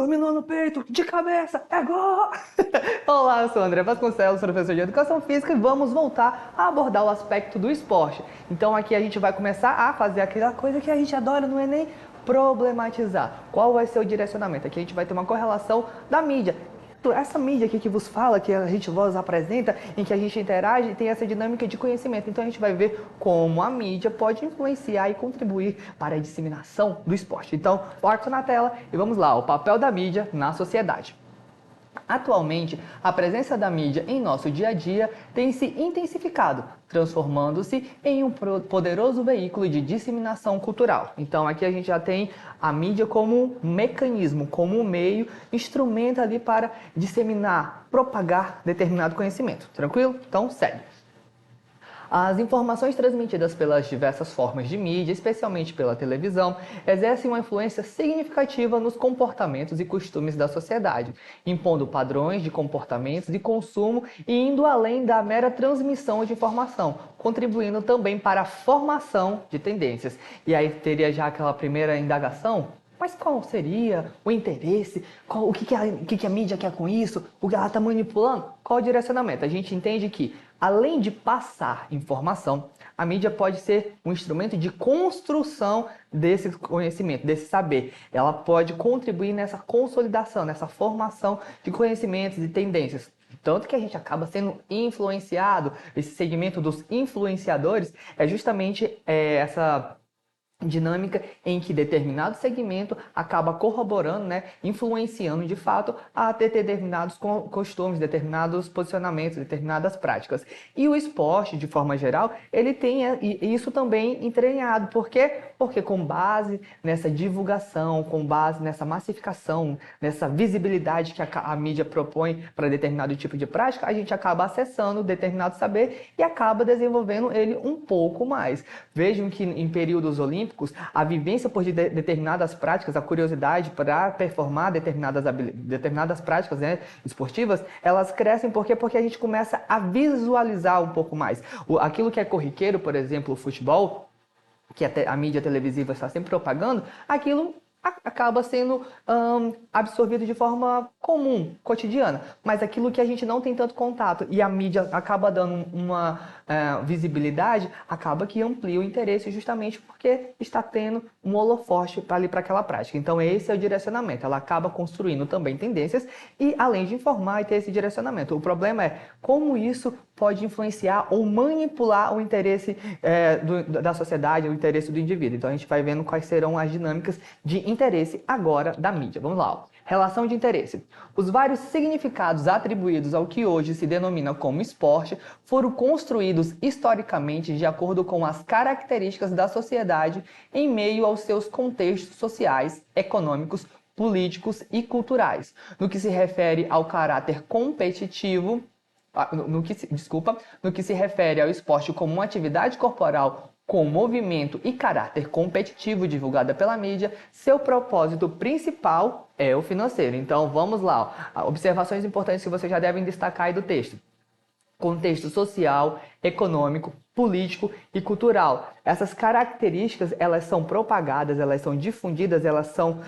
dominou no peito, de cabeça, é gol! Olá, eu sou o André Vasconcelos, professor de Educação Física, e vamos voltar a abordar o aspecto do esporte. Então aqui a gente vai começar a fazer aquela coisa que a gente adora no Enem, problematizar. Qual vai ser o direcionamento? Aqui a gente vai ter uma correlação da mídia. Essa mídia aqui que vos fala, que a gente vos apresenta, em que a gente interage, tem essa dinâmica de conhecimento. Então a gente vai ver como a mídia pode influenciar e contribuir para a disseminação do esporte. Então, foco na tela e vamos lá, o papel da mídia na sociedade. Atualmente, a presença da mídia em nosso dia a dia tem se intensificado, transformando-se em um poderoso veículo de disseminação cultural. Então aqui a gente já tem a mídia como um mecanismo, como um meio, instrumento ali para disseminar, propagar determinado conhecimento. Tranquilo? Então segue. As informações transmitidas pelas diversas formas de mídia, especialmente pela televisão, exercem uma influência significativa nos comportamentos e costumes da sociedade, impondo padrões de comportamentos de consumo e indo além da mera transmissão de informação, contribuindo também para a formação de tendências. E aí teria já aquela primeira indagação. Mas qual seria o interesse? O que a mídia quer com isso? O que ela está manipulando? Qual o direcionamento? A gente entende que, além de passar informação, a mídia pode ser um instrumento de construção desse conhecimento, desse saber. Ela pode contribuir nessa consolidação, nessa formação de conhecimentos e tendências. Tanto que a gente acaba sendo influenciado, esse segmento dos influenciadores é justamente essa dinâmica em que determinado segmento acaba corroborando, influenciando de fato a ter determinados costumes, determinados posicionamentos, determinadas práticas. E o esporte, de forma geral, ele tem isso também entranhado. Por quê? Porque com base nessa divulgação, com base nessa massificação, nessa visibilidade que a mídia propõe para determinado tipo de prática, a gente acaba acessando determinado saber e acaba desenvolvendo ele um pouco mais. Vejam que em períodos olímpicos, a vivência por determinadas práticas, a curiosidade para performar determinadas práticas esportivas, elas crescem porque a gente começa a visualizar um pouco mais. Aquilo que é corriqueiro, por exemplo, o futebol, que a mídia televisiva está sempre propagando, aquilo acaba sendo absorvido de forma comum, cotidiana. Mas aquilo que a gente não tem tanto contato e a mídia acaba dando uma visibilidade, acaba que amplia o interesse justamente porque está tendo um holofote ali para aquela prática. Então esse é o direcionamento. Ela acaba construindo também tendências e além de informar e ter esse direcionamento. O problema é como isso pode influenciar ou manipular o interesse da sociedade, o interesse do indivíduo. Então a gente vai vendo quais serão as dinâmicas de interesse agora da mídia. Vamos lá. Relação de interesse. Os vários significados atribuídos ao que hoje se denomina como esporte foram construídos historicamente de acordo com as características da sociedade em meio aos seus contextos sociais, econômicos, políticos e culturais. No que se refere ao caráter competitivo, no que se refere ao esporte como uma atividade corporal com movimento e caráter competitivo divulgada pela mídia, seu propósito principal é o financeiro. Então vamos lá, observações importantes que vocês já devem destacar aí do texto. Contexto social, econômico, político e cultural. Essas características, elas são propagadas, elas são difundidas, elas são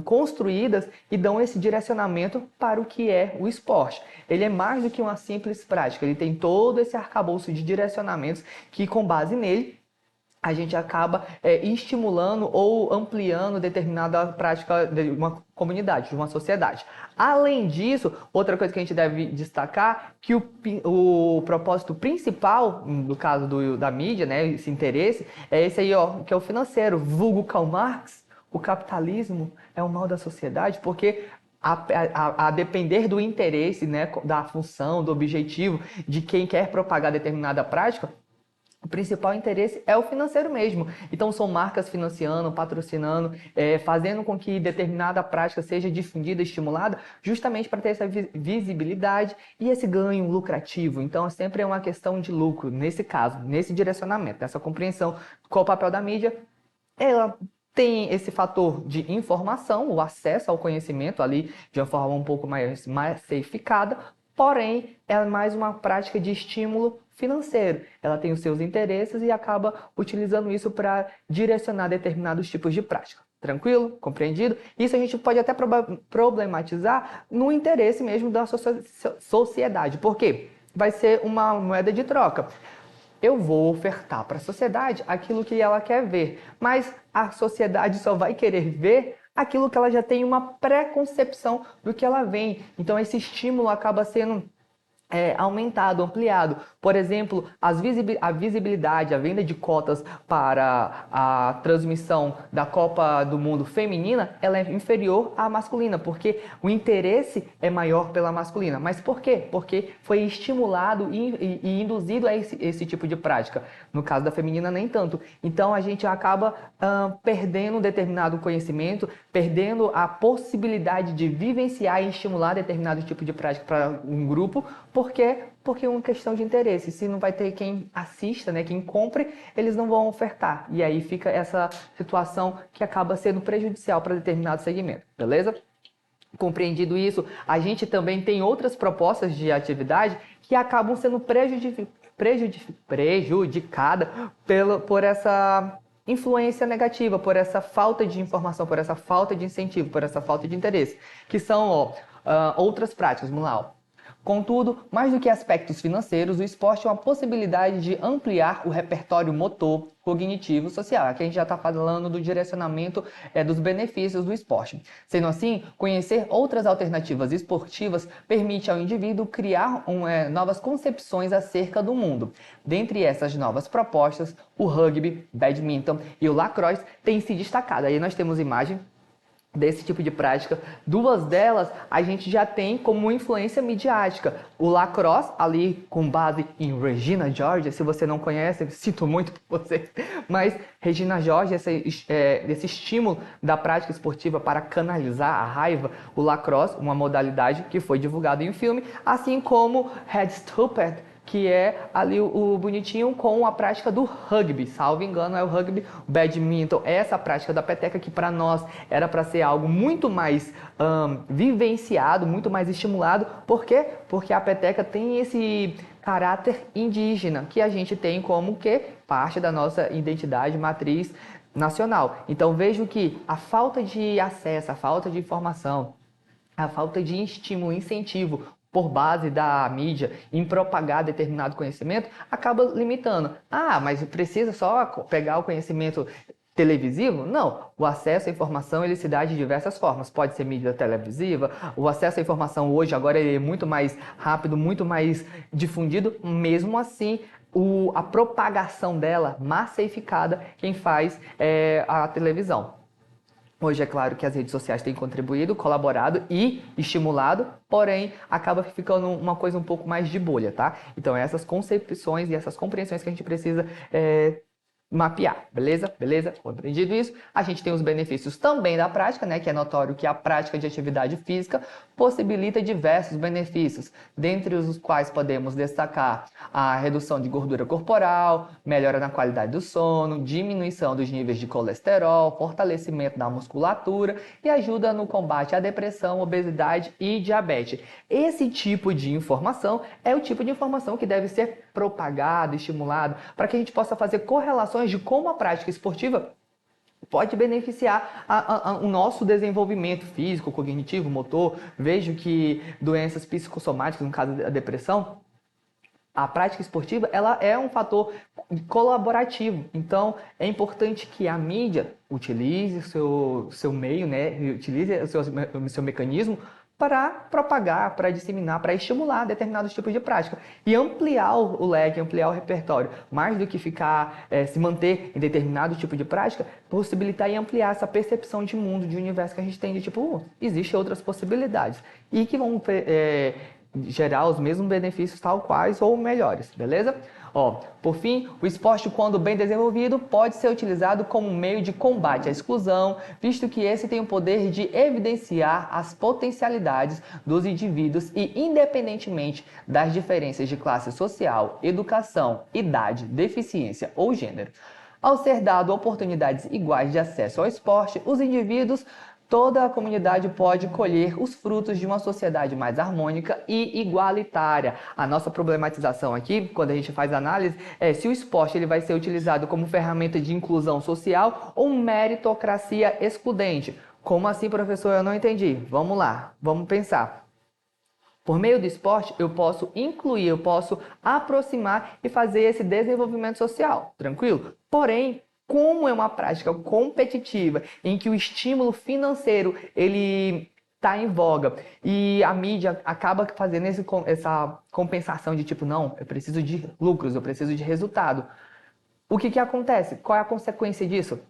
construídas e dão esse direcionamento para o que é o esporte. Ele é mais do que uma simples prática, ele tem todo esse arcabouço de direcionamentos que, com base nele, a gente acaba estimulando ou ampliando determinada prática de uma comunidade, de uma sociedade. Além disso, outra coisa que a gente deve destacar, que o propósito principal, no caso da mídia, esse interesse, é esse aí, que é o financeiro. Vulgo Karl Marx, o capitalismo é o mal da sociedade, porque a depender do interesse, da função, do objetivo de quem quer propagar determinada prática, o principal interesse é o financeiro mesmo. Então são marcas financiando, patrocinando, fazendo com que determinada prática seja difundida, estimulada, justamente para ter essa visibilidade e esse ganho lucrativo. Então sempre é uma questão de lucro, nesse caso, nesse direcionamento, nessa compreensão. Qual o papel da mídia? Ela tem esse fator de informação, o acesso ao conhecimento ali de uma forma um pouco mais massificada, porém é mais uma prática de estímulo financeiro. Ela tem os seus interesses e acaba utilizando isso para direcionar determinados tipos de prática. Tranquilo? Compreendido? Isso a gente pode até problematizar no interesse mesmo da sociedade. Por quê? Vai ser uma moeda de troca. Eu vou ofertar para a sociedade aquilo que ela quer ver, mas a sociedade só vai querer ver aquilo que ela já tem uma preconcepção do que ela vem. Então esse estímulo acaba sendo aumentado, ampliado. Por exemplo, a visibilidade, a venda de cotas para a transmissão da Copa do Mundo feminina, ela é inferior à masculina, porque o interesse é maior pela masculina. Mas por quê? Porque foi estimulado e induzido a esse tipo de prática. No caso da feminina, nem tanto. Então, a gente acaba perdendo um determinado conhecimento, perdendo a possibilidade de vivenciar e estimular determinado tipo de prática para um grupo. Por quê? Porque é uma questão de interesse. Se não vai ter quem assista, né, quem compre, eles não vão ofertar. E aí fica essa situação que acaba sendo prejudicial para determinado segmento. Beleza? Compreendido isso, a gente também tem outras propostas de atividade que acabam sendo prejudicada por essa influência negativa, por essa falta de informação, por essa falta de incentivo, por essa falta de interesse, que são outras práticas. Vamos lá. Contudo, mais do que aspectos financeiros, o esporte é uma possibilidade de ampliar o repertório motor, cognitivo, social. Aqui a gente já está falando do direcionamento dos benefícios do esporte. Sendo assim, conhecer outras alternativas esportivas permite ao indivíduo criar novas concepções acerca do mundo. Dentre essas novas propostas, o rugby, badminton e o lacrosse têm se destacado. Aí nós temos imagem desse tipo de prática. Duas delas a gente já tem como influência midiática. O lacrosse, ali com base em Regina George, se você não conhece, sinto muito por você, mas Regina George, esse estímulo da prática esportiva para canalizar a raiva, o lacrosse, uma modalidade que foi divulgada em um filme, assim como Head Stupid, que é ali o bonitinho com a prática do rugby, salvo engano é o rugby, o badminton, essa prática da peteca que para nós era para ser algo muito mais vivenciado, muito mais estimulado. Por quê? Porque a peteca tem esse caráter indígena que a gente tem como que parte da nossa identidade matriz nacional. Então vejo que a falta de acesso, a falta de informação, a falta de estímulo, incentivo por base da mídia em propagar determinado conhecimento, acaba limitando. Ah, mas precisa só pegar o conhecimento televisivo? Não. O acesso à informação ele se dá de diversas formas. Pode ser mídia televisiva, o acesso à informação hoje agora é muito mais rápido, muito mais difundido. Mesmo assim, a propagação dela massificada, quem faz é a televisão. Hoje é claro que as redes sociais têm contribuído, colaborado e estimulado, porém acaba ficando uma coisa um pouco mais de bolha, tá? Então essas concepções e essas compreensões que a gente precisa mapear, beleza? Beleza? Compreendido isso, a gente tem os benefícios também da prática, né? Que é notório que a prática de atividade física possibilita diversos benefícios, dentre os quais podemos destacar a redução de gordura corporal, melhora na qualidade do sono, diminuição dos níveis de colesterol, fortalecimento da musculatura e ajuda no combate à depressão, obesidade e diabetes. Esse tipo de informação é o tipo de informação que deve ser propagado, estimulado, para que a gente possa fazer correlações de como a prática esportiva pode beneficiar o nosso desenvolvimento físico, cognitivo, motor. Vejo que doenças psicossomáticas, no caso da depressão, a prática esportiva ela é um fator colaborativo. Então, é importante que a mídia utilize o seu meio, né? Utilize o seu mecanismo para propagar, para disseminar, para estimular determinados tipos de prática e ampliar o leque, ampliar o repertório, mais do que ficar, se manter em determinado tipo de prática, possibilitar e ampliar essa percepção de mundo, de universo que a gente tem, de tipo, existem outras possibilidades e que vão gerar os mesmos benefícios tal quais ou melhores, beleza? Por fim, o esporte, quando bem desenvolvido, pode ser utilizado como meio de combate à exclusão, visto que esse tem o poder de evidenciar as potencialidades dos indivíduos e, independentemente das diferenças de classe social, educação, idade, deficiência ou gênero. Ao ser dado oportunidades iguais de acesso ao esporte, os indivíduos toda a comunidade pode colher os frutos de uma sociedade mais harmônica e igualitária. A nossa problematização aqui, quando a gente faz análise, é se o esporte ele vai ser utilizado como ferramenta de inclusão social ou meritocracia excludente. Como assim, professor? Eu não entendi. Vamos lá, vamos pensar. Por meio do esporte, eu posso incluir, eu posso aproximar e fazer esse desenvolvimento social, tranquilo? Porém, como é uma prática competitiva, em que o estímulo financeiro ele está em voga e a mídia acaba fazendo essa compensação de tipo, não, eu preciso de lucros, eu preciso de resultado. O que acontece? Qual é a consequência disso?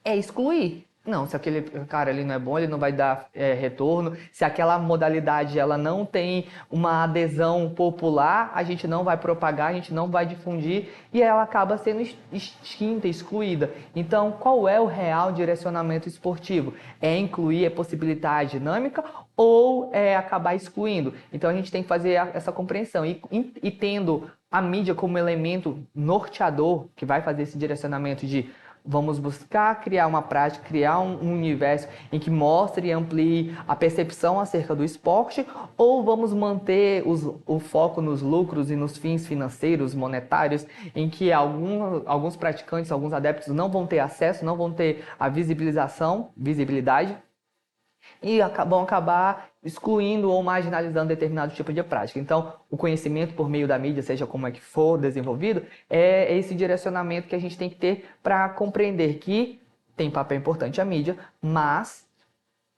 É excluir. Não, se aquele cara ali não é bom, ele não vai dar retorno. Se aquela modalidade ela não tem uma adesão popular, a gente não vai propagar, a gente não vai difundir e ela acaba sendo extinta, excluída. Então, qual é o real direcionamento esportivo? É incluir, é possibilitar a dinâmica ou é acabar excluindo? Então, a gente tem que fazer essa compreensão e tendo a mídia como elemento norteador que vai fazer esse direcionamento de vamos buscar criar uma prática, criar um universo em que mostre e amplie a percepção acerca do esporte, ou vamos manter o foco nos lucros e nos fins financeiros, monetários, em que alguns praticantes, alguns adeptos não vão ter acesso, não vão ter a visibilidade, e vão acabar excluindo ou marginalizando determinado tipo de prática. Então, o conhecimento por meio da mídia, seja como é que for desenvolvido, é esse direcionamento que a gente tem que ter para compreender que tem papel importante a mídia, mas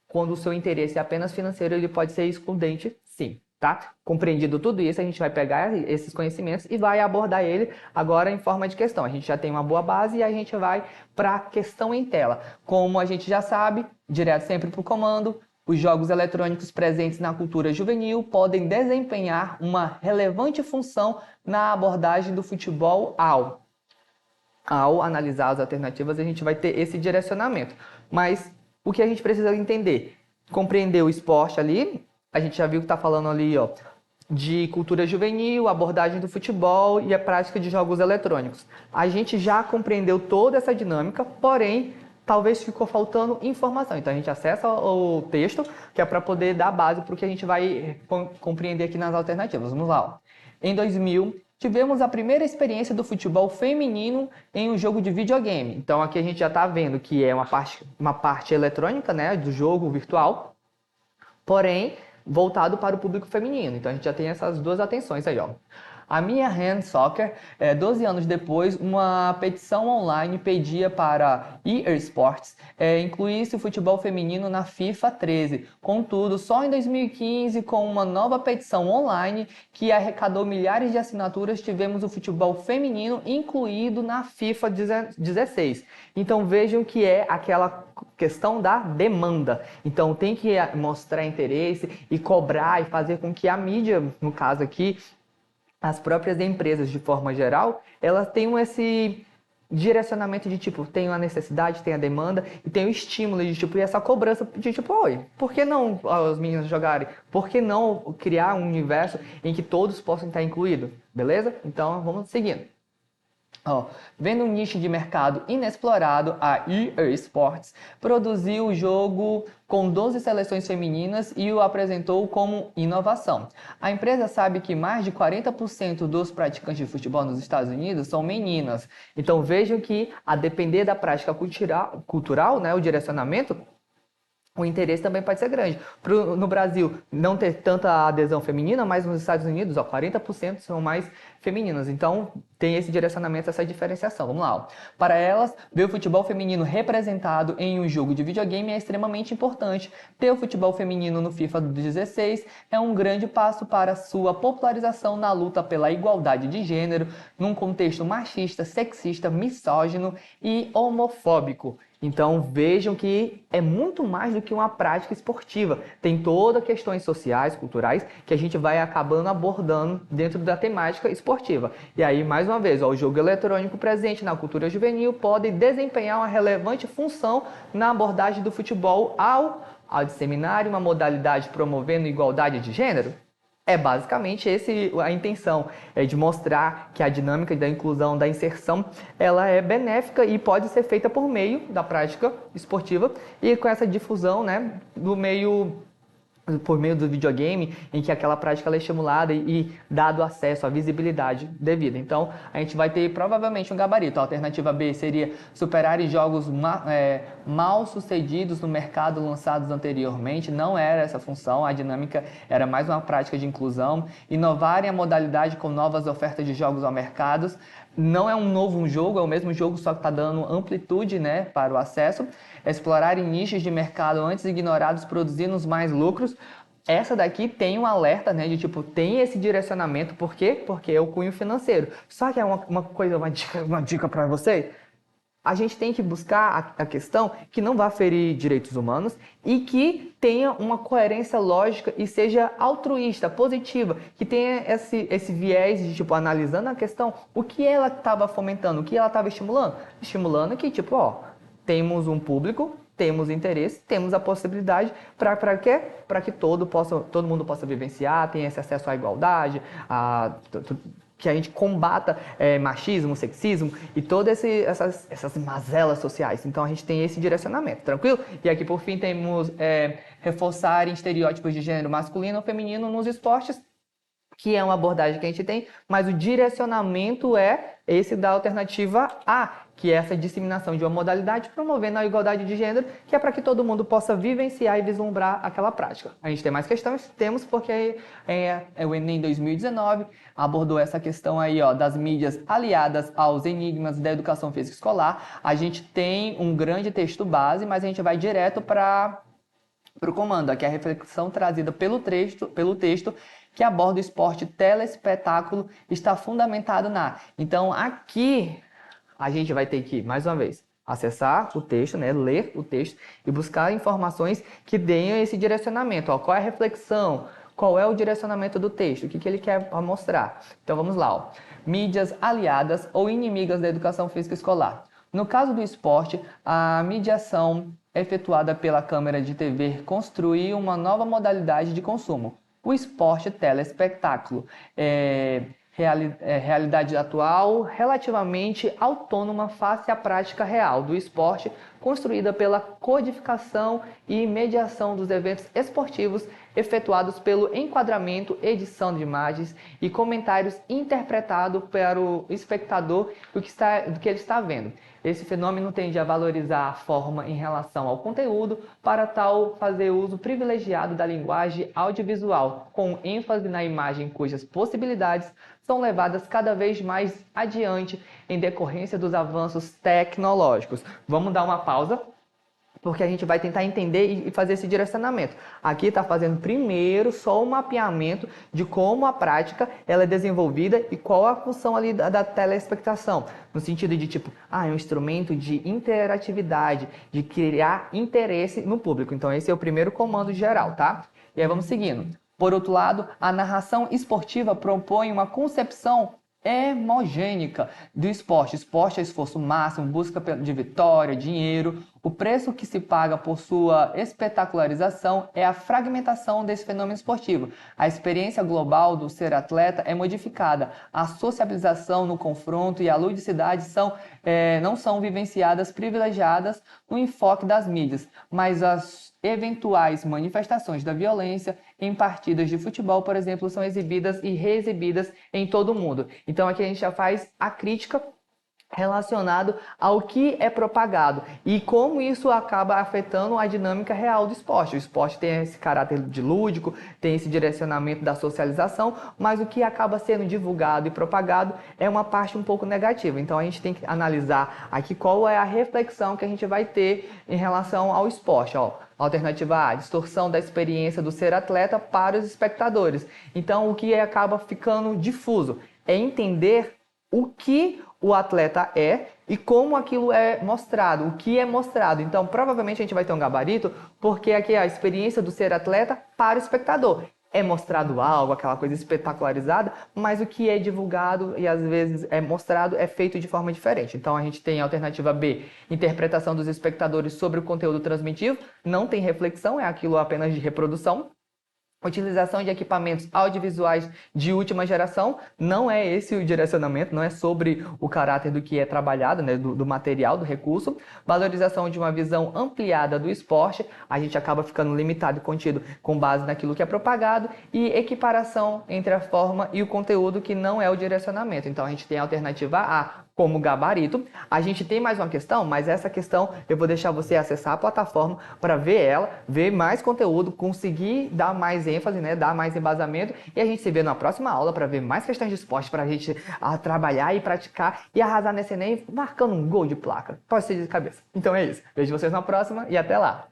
quando o seu interesse é apenas financeiro, ele pode ser excludente, sim. Tá? Compreendido tudo isso, a gente vai pegar esses conhecimentos e vai abordar ele agora em forma de questão. A gente já tem uma boa base e a gente vai para a questão em tela. Como a gente já sabe, direto sempre para o comando, os jogos eletrônicos presentes na cultura juvenil podem desempenhar uma relevante função na abordagem do futebol ao analisar as alternativas, a gente vai ter esse direcionamento. Mas o que a gente precisa entender? Compreender o esporte ali. A gente já viu que está falando ali, ó, de cultura juvenil, abordagem do futebol e a prática de jogos eletrônicos. A gente já compreendeu toda essa dinâmica, porém, talvez ficou faltando informação. Então, a gente acessa o texto, que é para poder dar base para o que a gente vai compreender aqui nas alternativas. Vamos lá. Ó. Em 2000, tivemos a primeira experiência do futebol feminino em um jogo de videogame. Então, aqui a gente já está vendo que é uma parte eletrônica, né, do jogo virtual, porém voltado para o público feminino. Então a gente já tem essas duas atenções aí, ó. A Minha Hand Soccer, 12 anos depois, uma petição online pedia para EA Sports incluísse o futebol feminino na FIFA 13. Contudo, só em 2015, com uma nova petição online que arrecadou milhares de assinaturas, tivemos o futebol feminino incluído na FIFA 16. Então vejam que é aquela questão da demanda. Então tem que mostrar interesse e cobrar e fazer com que a mídia, no caso aqui, as próprias empresas de forma geral, elas tenham esse direcionamento de tipo, tem a necessidade, tem a demanda e tem o estímulo de tipo, e essa cobrança de tipo, oi, por que não os meninos jogarem? Por que não criar um universo em que todos possam estar incluídos? Beleza? Então vamos seguindo. Ó, vendo um nicho de mercado inexplorado, a EA Sports produziu o jogo com 12 seleções femininas e o apresentou como inovação. A empresa sabe que mais de 40% dos praticantes de futebol nos Estados Unidos são meninas. Então vejam que, a depender da prática cultural, né, o direcionamento, o interesse também pode ser grande. No Brasil, não ter tanta adesão feminina, mas nos Estados Unidos, ó, 40% são mais femininas. Então, tem esse direcionamento, essa diferenciação. Vamos lá. Ó. Para elas, ver o futebol feminino representado em um jogo de videogame é extremamente importante. Ter o futebol feminino no FIFA 16 é um grande passo para sua popularização na luta pela igualdade de gênero, num contexto machista, sexista, misógino e homofóbico. Então vejam que é muito mais do que uma prática esportiva. Tem todas questões sociais, culturais, que a gente vai acabando abordando dentro da temática esportiva. E aí, mais uma vez, ó, o jogo eletrônico presente na cultura juvenil pode desempenhar uma relevante função na abordagem do futebol ao disseminar uma modalidade promovendo igualdade de gênero. É basicamente esse a intenção, é de mostrar que a dinâmica da inclusão, da inserção, ela é benéfica e pode ser feita por meio da prática esportiva e com essa difusão, né, do meio por meio do videogame, em que aquela prática ela é estimulada e dado acesso à visibilidade devida. Então, a gente vai ter provavelmente um gabarito. A alternativa B seria superar jogos mal sucedidos no mercado lançados anteriormente. Não era essa função, a dinâmica era mais uma prática de inclusão. Inovarem a modalidade com novas ofertas de jogos ao mercado. Não é um novo jogo, é o mesmo jogo, só que está dando amplitude, né, para o acesso. Explorarem nichos de mercado antes ignorados, produzindo mais lucros. Essa daqui tem um alerta, né, de tipo, tem esse direcionamento. Por quê? Porque é o cunho financeiro. Só que é uma dica para você. A gente tem que buscar a questão que não vá ferir direitos humanos e que tenha uma coerência lógica e seja altruísta, positiva, que tenha esse viés de, tipo, analisando a questão, o que ela estava fomentando, o que ela estava estimulando. Estimulando que, tipo, ó, temos um público, temos interesse, temos a possibilidade para quê? Para que todo mundo possa vivenciar, tenha esse acesso à igualdade, que a gente combata machismo, sexismo e todas essas mazelas sociais. Então a gente tem esse direcionamento, tranquilo? E aqui por fim temos reforçar estereótipos de gênero masculino ou feminino nos esportes, que é uma abordagem que a gente tem, mas o direcionamento é esse da alternativa A, que é essa disseminação de uma modalidade promovendo a igualdade de gênero, que é para que todo mundo possa vivenciar e vislumbrar aquela prática. A gente tem mais questões? Temos, porque o Enem 2019 abordou essa questão aí, ó, das mídias aliadas aos enigmas da educação física escolar. A gente tem um grande texto base, mas a gente vai direto para o comando, aqui é a reflexão trazida pelo texto que aborda o esporte telespetáculo, está fundamentado na... Então, aqui, a gente vai ter que, mais uma vez, acessar o texto, né, ler o texto e buscar informações que deem esse direcionamento. Ó, qual é a reflexão? Qual é o direcionamento do texto? O que ele quer mostrar? Então, vamos lá. Ó. Mídias aliadas ou inimigas da educação física escolar. No caso do esporte, a mediação efetuada pela câmera de TV construiu uma nova modalidade de consumo. O esporte telespetáculo realidade atual relativamente autônoma face à prática real do esporte, construída pela codificação e mediação dos eventos esportivos efetuados pelo enquadramento, edição de imagens e comentários interpretado para o espectador do que ele está vendo. Esse fenômeno tende a valorizar a forma em relação ao conteúdo, para tal fazer uso privilegiado da linguagem audiovisual, com ênfase na imagem cujas possibilidades são levadas cada vez mais adiante em decorrência dos avanços tecnológicos. Vamos dar uma pausa, porque a gente vai tentar entender e fazer esse direcionamento. Aqui está fazendo primeiro só um mapeamento de como a prática ela é desenvolvida e qual a função ali da telespectação. No sentido de tipo, é um instrumento de interatividade, de criar interesse no público. Então esse é o primeiro comando geral, tá? E aí vamos seguindo. Por outro lado, a narração esportiva propõe uma concepção hemogênica do esporte. Esporte é esforço máximo, busca de vitória, dinheiro. O preço que se paga por sua espetacularização é a fragmentação desse fenômeno esportivo. A experiência global do ser atleta é modificada. A sociabilização no confronto e a ludicidade não são vivenciadas privilegiadas no enfoque das mídias, mas as eventuais manifestações da violência em partidas de futebol, por exemplo, são exibidas e reexibidas em todo o mundo. Então aqui a gente já faz a crítica relacionado ao que é propagado e como isso acaba afetando a dinâmica real do esporte. O esporte tem esse caráter de lúdico, tem esse direcionamento da socialização, mas o que acaba sendo divulgado e propagado é uma parte um pouco negativa. Então a gente tem que analisar aqui qual é a reflexão que a gente vai ter em relação ao esporte. Ó, alternativa A, distorção da experiência do ser atleta para os espectadores. Então o que acaba ficando difuso é entender o que o atleta é e como aquilo é mostrado, o que é mostrado. Então, provavelmente a gente vai ter um gabarito, porque aqui é a experiência do ser atleta para o espectador. É mostrado algo, aquela coisa espetacularizada, mas o que é divulgado e às vezes é mostrado é feito de forma diferente. Então a gente tem a alternativa B, interpretação dos espectadores sobre o conteúdo transmitido, não tem reflexão, é aquilo apenas de reprodução. Utilização de equipamentos audiovisuais de última geração, não é esse o direcionamento, não é sobre o caráter do que é trabalhado, né, do material, do recurso. Valorização de uma visão ampliada do esporte, a gente acaba ficando limitado e contido com base naquilo que é propagado, e equiparação entre a forma e o conteúdo, que não é o direcionamento. Então a gente tem a alternativa A como gabarito. A gente tem mais uma questão, mas essa questão eu vou deixar você acessar a plataforma para ver ela, ver mais conteúdo, conseguir dar mais ênfase, né, dar mais embasamento, e a gente se vê na próxima aula para ver mais questões de esporte para a gente trabalhar e praticar e arrasar nesse Enem marcando um gol de placa. Pode ser de cabeça. Então é isso. Vejo vocês na próxima e até lá.